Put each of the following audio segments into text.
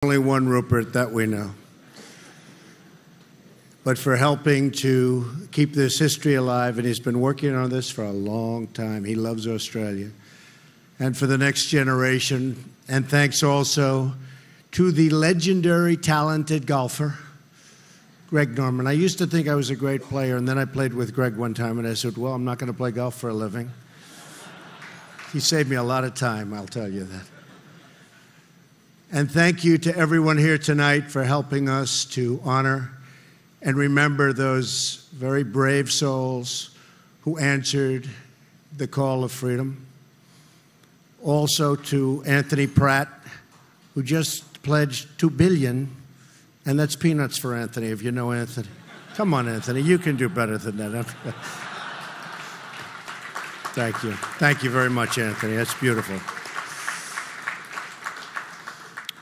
Only one Rupert that we know, but for helping to keep this history alive, and he's been working on this for a long time. He loves Australia. And for the next generation, and thanks also to the legendary, talented golfer, Greg Norman. I used to think I was a great player, and then I played with Greg one time, and I said, well, I'm not going to play golf for a living. He saved me a lot of time, I'll tell you that. And thank you to everyone here tonight for helping us to honor and remember those very brave souls who answered the call of freedom. Also to Anthony Pratt, who just pledged $2 billion, and that's peanuts for Anthony, if you know Anthony. Come on, Anthony, you can do better than that. Thank you. Thank you very much, Anthony. That's beautiful.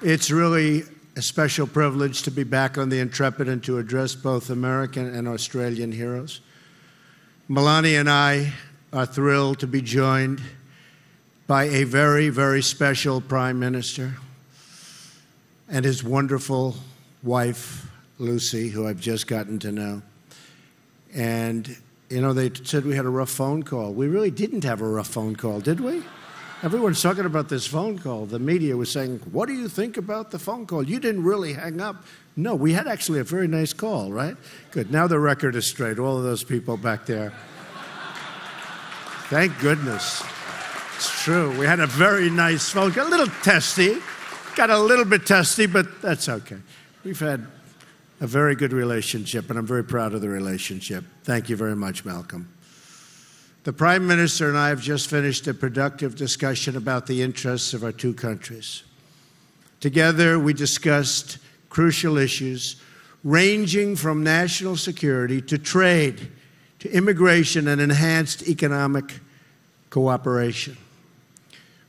It's really a special privilege to be back on the Intrepid and to address both American and Australian heroes. Melania and I are thrilled to be joined by a very, very special Prime Minister and his wonderful wife, Lucy, who I've just gotten to know. And, you know, they said we had a rough phone call. We really didn't have a rough phone call, did we? Everyone's talking about this phone call. The media was saying, what do you think about the phone call? You didn't really hang up. No, we had actually a very nice call, right? Good. Now the record is straight. All of those people back there. Thank goodness. It's true. We had a very nice phone call. A little testy. Got a little bit testy, but that's okay. We've had a very good relationship, and I'm very proud of the relationship. Thank you very much, Malcolm. The Prime Minister and I have just finished a productive discussion about the interests of our two countries. Together, we discussed crucial issues ranging from national security to trade, to immigration and enhanced economic cooperation.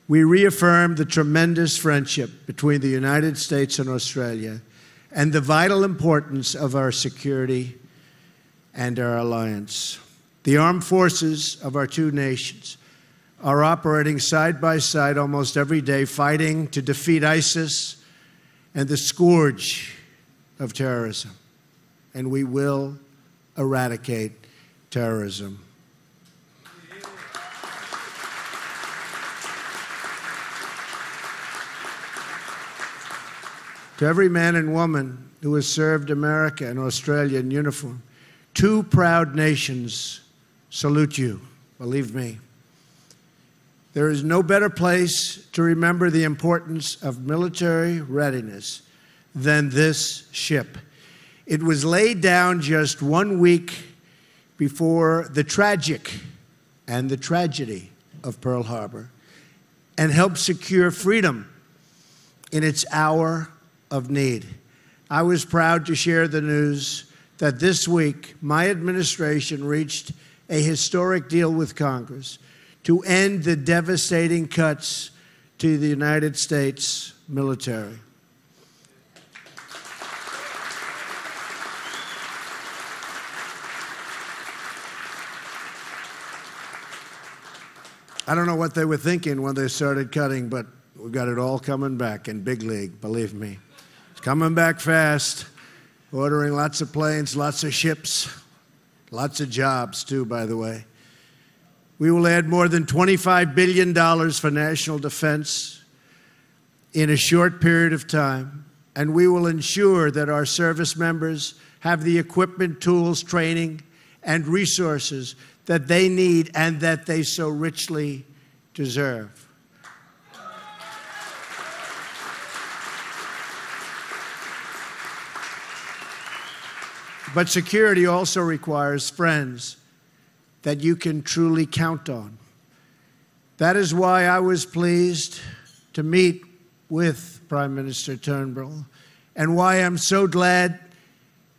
We reaffirmed the tremendous friendship between the United States and Australia and the vital importance of our security and our alliance. The armed forces of our two nations are operating side by side almost every day, fighting to defeat ISIS and the scourge of terrorism. And we will eradicate terrorism. To every man and woman who has served America and Australia in uniform, two proud nations salute you, believe me. There is no better place to remember the importance of military readiness than this ship. It was laid down just 1 week before the tragic and the tragedy of Pearl Harbor and helped secure freedom in its hour of need. I was proud to share the news that this week my administration reached a historic deal with Congress to end the devastating cuts to the United States military. I don't know what they were thinking when they started cutting, but we've got it all coming back in big league, believe me. It's coming back fast, ordering lots of planes, lots of ships. Lots of jobs, too, by the way. We will add more than $25 billion for national defense in a short period of time, and we will ensure that our service members have the equipment, tools, training, and resources that they need and that they so richly deserve. But security also requires friends that you can truly count on. That is why I was pleased to meet with Prime Minister Turnbull and why I'm so glad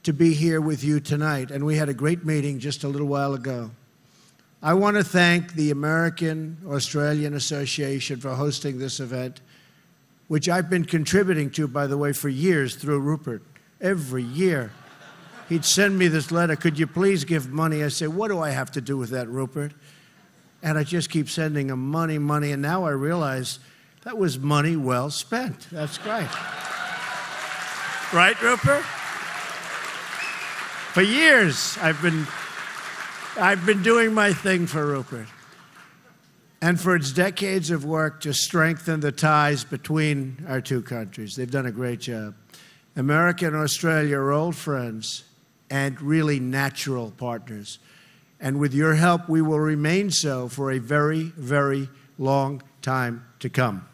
to be here with you tonight. And we had a great meeting just a little while ago. I want to thank the American-Australian Association for hosting this event, which I've been contributing to, by the way, for years through Rupert, every year. He'd send me this letter, could you please give money? I say, what do I have to do with that, Rupert? And I just keep sending him money, and now I realize that was money well spent. That's great. Right, Rupert? For years, I've been doing my thing for Rupert. And for its decades of work to strengthen the ties between our two countries. They've done a great job. America and Australia are old friends and really natural partners. And with your help, we will remain so for a very, very long time to come.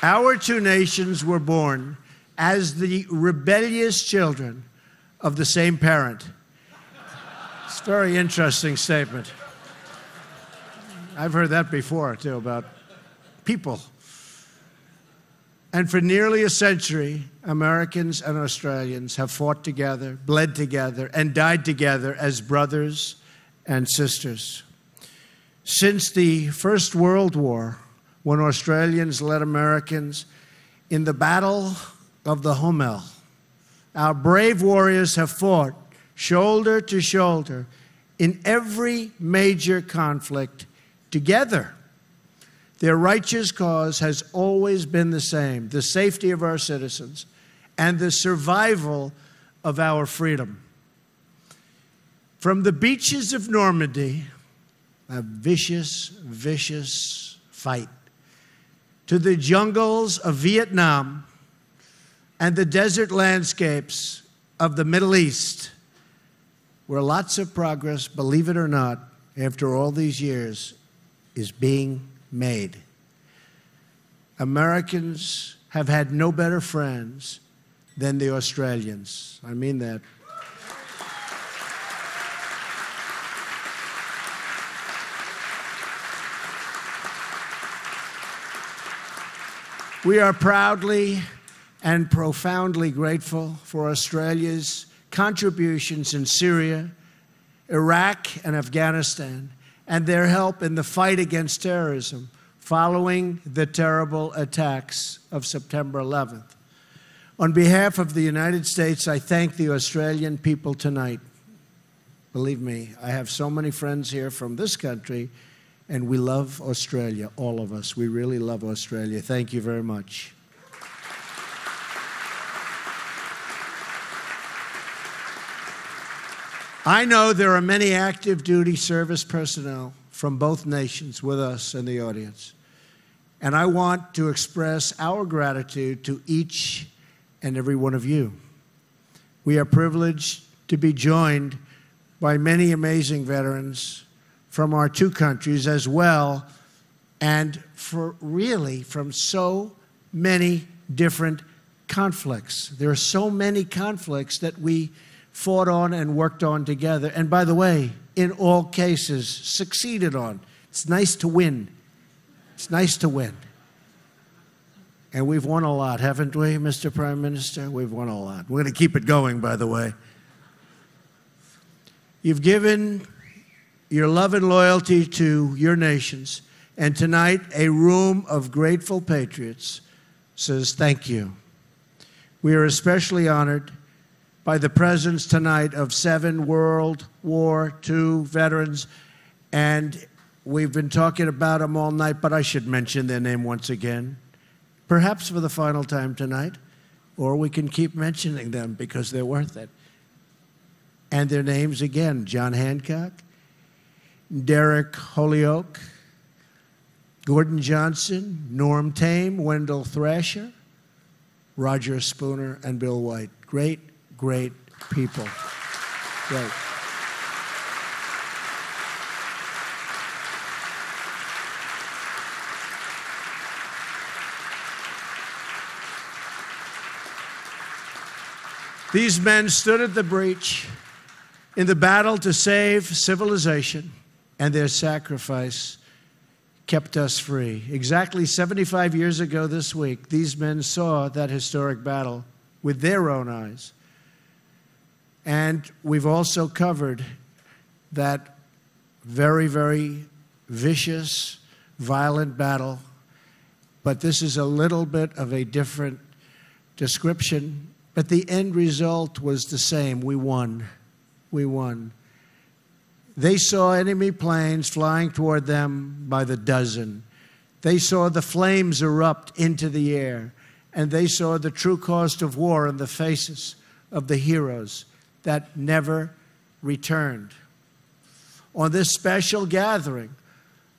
Our two nations were born as the rebellious children of the same parent. It's a very interesting statement. I've heard that before, too, about people. And for nearly a century, Americans and Australians have fought together, bled together, and died together as brothers and sisters. Since the First World War, when Australians led Americans in the Battle of the Homel, our brave warriors have fought shoulder to shoulder in every major conflict together. Their righteous cause has always been the same: the safety of our citizens and the survival of our freedom. From the beaches of Normandy, a vicious, vicious fight, to the jungles of Vietnam and the desert landscapes of the Middle East, where lots of progress, believe it or not, after all these years, is being made. Americans have had no better friends than the Australians. I mean that. We are proudly and profoundly grateful for Australia's contributions in Syria, Iraq, and Afghanistan, and their help in the fight against terrorism following the terrible attacks of September 11th. On behalf of the United States, I thank the Australian people tonight. Believe me, I have so many friends here from this country, and we love Australia, all of us. We really love Australia. Thank you very much. I know there are many active duty service personnel from both nations with us in the audience, and I want to express our gratitude to each and every one of you. We are privileged to be joined by many amazing veterans from our two countries as well, and from so many different conflicts. There are so many conflicts that we fought on and worked on together, and by the way, in all cases, succeeded on. It's nice to win. It's nice to win. And we've won a lot, haven't we, Mr. Prime Minister? We've won a lot. We're going to keep it going, by the way. You've given your love and loyalty to your nations, and tonight a room of grateful patriots says thank you. We are especially honored by the presence tonight of 7 World War II veterans, and we've been talking about them all night, but I should mention their name once again, perhaps for the final time tonight, or we can keep mentioning them because they're worth it. And their names again: John Hancock, Derek Holyoke, Gordon Johnson, Norm Tame, Wendell Thrasher, Roger Spooner, and Bill White. Great, great people. Great. These men stood at the breach in the battle to save civilization, and their sacrifice kept us free. Exactly 75 years ago this week, these men saw that historic battle with their own eyes. And we've also covered that very, very vicious, violent battle. But this is a little bit of a different description. But the end result was the same. We won. We won. They saw enemy planes flying toward them by the dozen. They saw the flames erupt into the air, and they saw the true cost of war in the faces of the heroes that never returned. On this special gathering,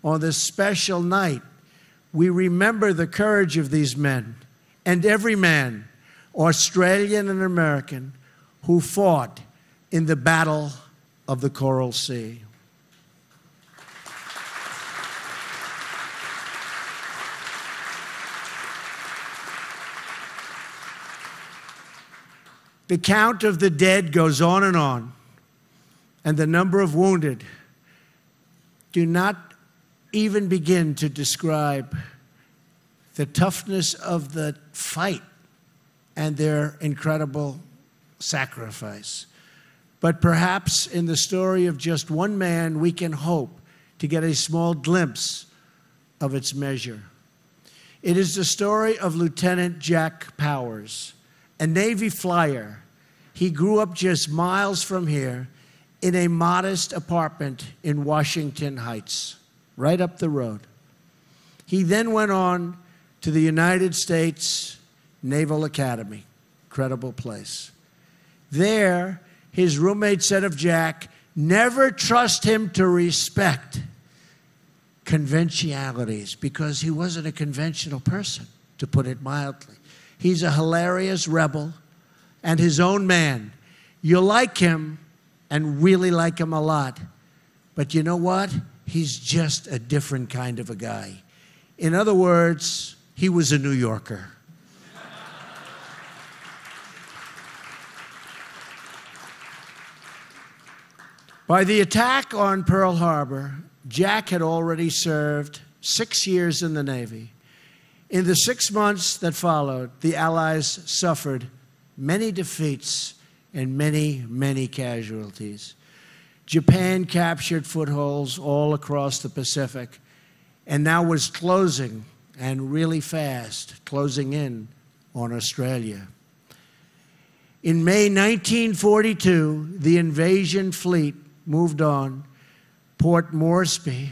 on this special night, we remember the courage of these men and every man, Australian and American, who fought in the Battle of the Coral Sea. The count of the dead goes on, and the number of wounded do not even begin to describe the toughness of the fight and their incredible sacrifice. But perhaps in the story of just one man, we can hope to get a small glimpse of its measure. It is the story of Lieutenant Jack Powers, a Navy flyer. He grew up just miles from here in a modest apartment in Washington Heights, right up the road. He then went on to the United States Naval Academy, incredible place. There, his roommate said of Jack, never trust him to respect conventionalities, because he wasn't a conventional person, to put it mildly. He's a hilarious rebel and his own man. You'll like him and really like him a lot. But you know what? He's just a different kind of a guy. In other words, he was a New Yorker. By the attack on Pearl Harbor, Jack had already served 6 years in the Navy. In the 6 months that followed, the Allies suffered many defeats and many, many casualties. Japan captured footholds all across the Pacific and now was closing, and really fast, closing in on Australia. In May 1942, the invasion fleet moved on. Port Moresby,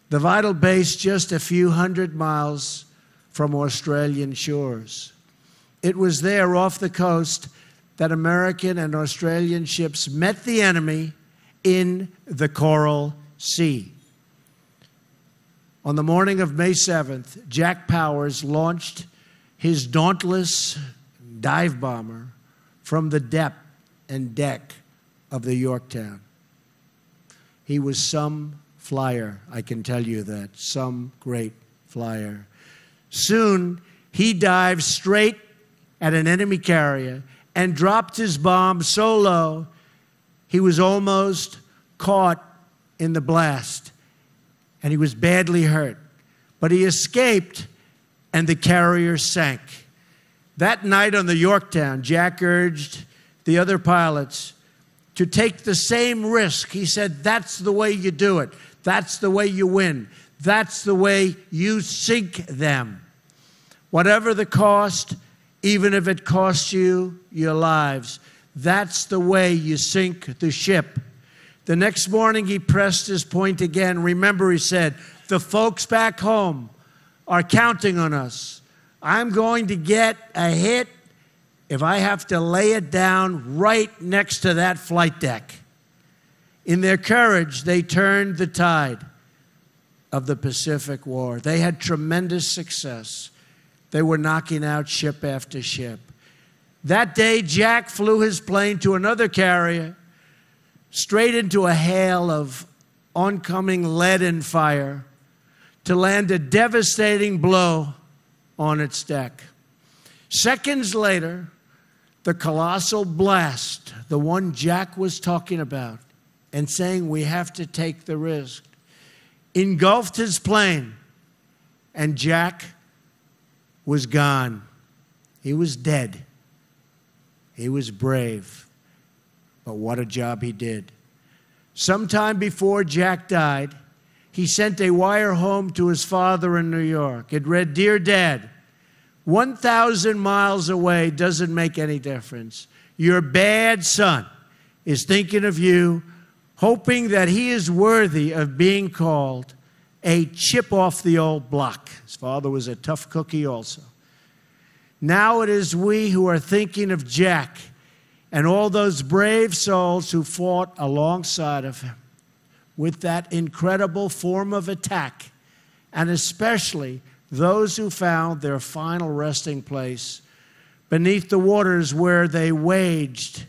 the vital base just a few hundred miles from Australian shores. It was there off the coast that American and Australian ships met the enemy in the Coral Sea. On the morning of May 7th, Jack Powers launched his dauntless dive bomber from the depth and deck of the Yorktown. He was some flyer, I can tell you that, some great flyer. Soon, he dived straight at an enemy carrier and dropped his bomb so low, he was almost caught in the blast, and he was badly hurt. But he escaped, and the carrier sank. That night on the Yorktown, Jack urged the other pilots to take the same risk. He said, that's the way you do it. That's the way you win. That's the way you sink them. Whatever the cost, even if it costs you your lives, that's the way you sink the ship. The next morning, he pressed his point again. Remember, he said, the folks back home are counting on us. I'm going to get a hit if I have to lay it down right next to that flight deck. In their courage, they turned the tide of the Pacific War. They had tremendous success. They were knocking out ship after ship. That day, Jack flew his plane to another carrier, straight into a hail of oncoming lead and fire, to land a devastating blow on its deck. Seconds later, the colossal blast, the one Jack was talking about and saying we have to take the risk, engulfed his plane, and Jack was gone. He was dead. He was brave, but what a job he did. Sometime before Jack died, he sent a wire home to his father in New York. It read, Dear Dad, 1,000 miles away doesn't make any difference. Your bad son is thinking of you, hoping that he is worthy of being called a chip off the old block. His father was a tough cookie also. Now it is we who are thinking of Jack and all those brave souls who fought alongside of him with that incredible form of attack, and especially those who found their final resting place beneath the waters where they waged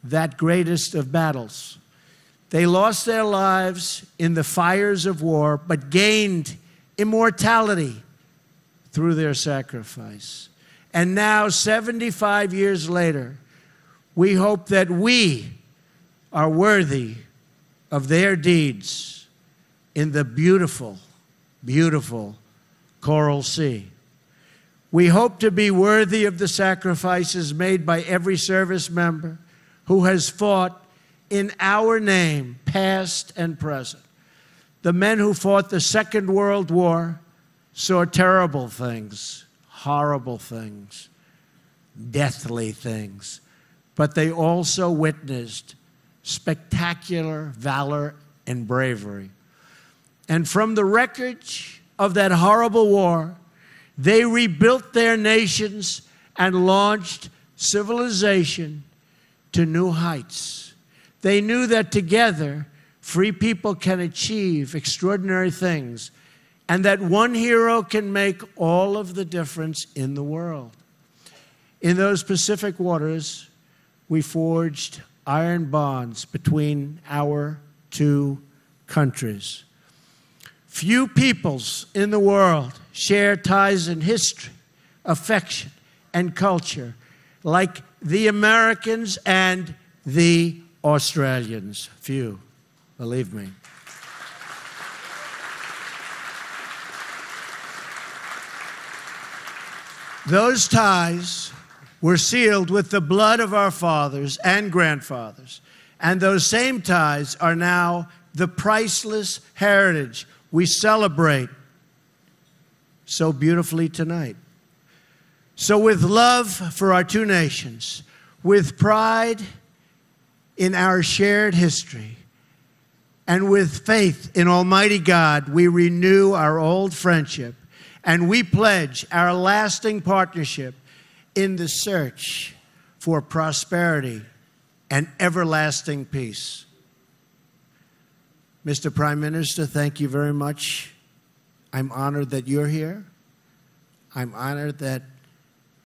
that greatest of battles. They lost their lives in the fires of war, but gained immortality through their sacrifice. And now, 75 years later, we hope that we are worthy of their deeds in the beautiful, beautiful Coral Sea. We hope to be worthy of the sacrifices made by every service member who has fought in our name, past and present. The men who fought the Second World War saw terrible things, horrible things, deathly things, but they also witnessed spectacular valor and bravery. And from the wreckage of that horrible war, they rebuilt their nations and launched civilization to new heights. They knew that together, free people can achieve extraordinary things, and that one hero can make all of the difference in the world. In those Pacific waters, we forged iron bonds between our two countries. Few peoples in the world share ties in history, affection, and culture like the Americans and the Australians. Few, believe me. Those ties were sealed with the blood of our fathers and grandfathers, and those same ties are now the priceless heritage we celebrate so beautifully tonight. So with love for our two nations, with pride in our shared history, and with faith in Almighty God, we renew our old friendship, and we pledge our lasting partnership in the search for prosperity and everlasting peace. Mr. Prime Minister, thank you very much. I'm honored that you're here. I'm honored that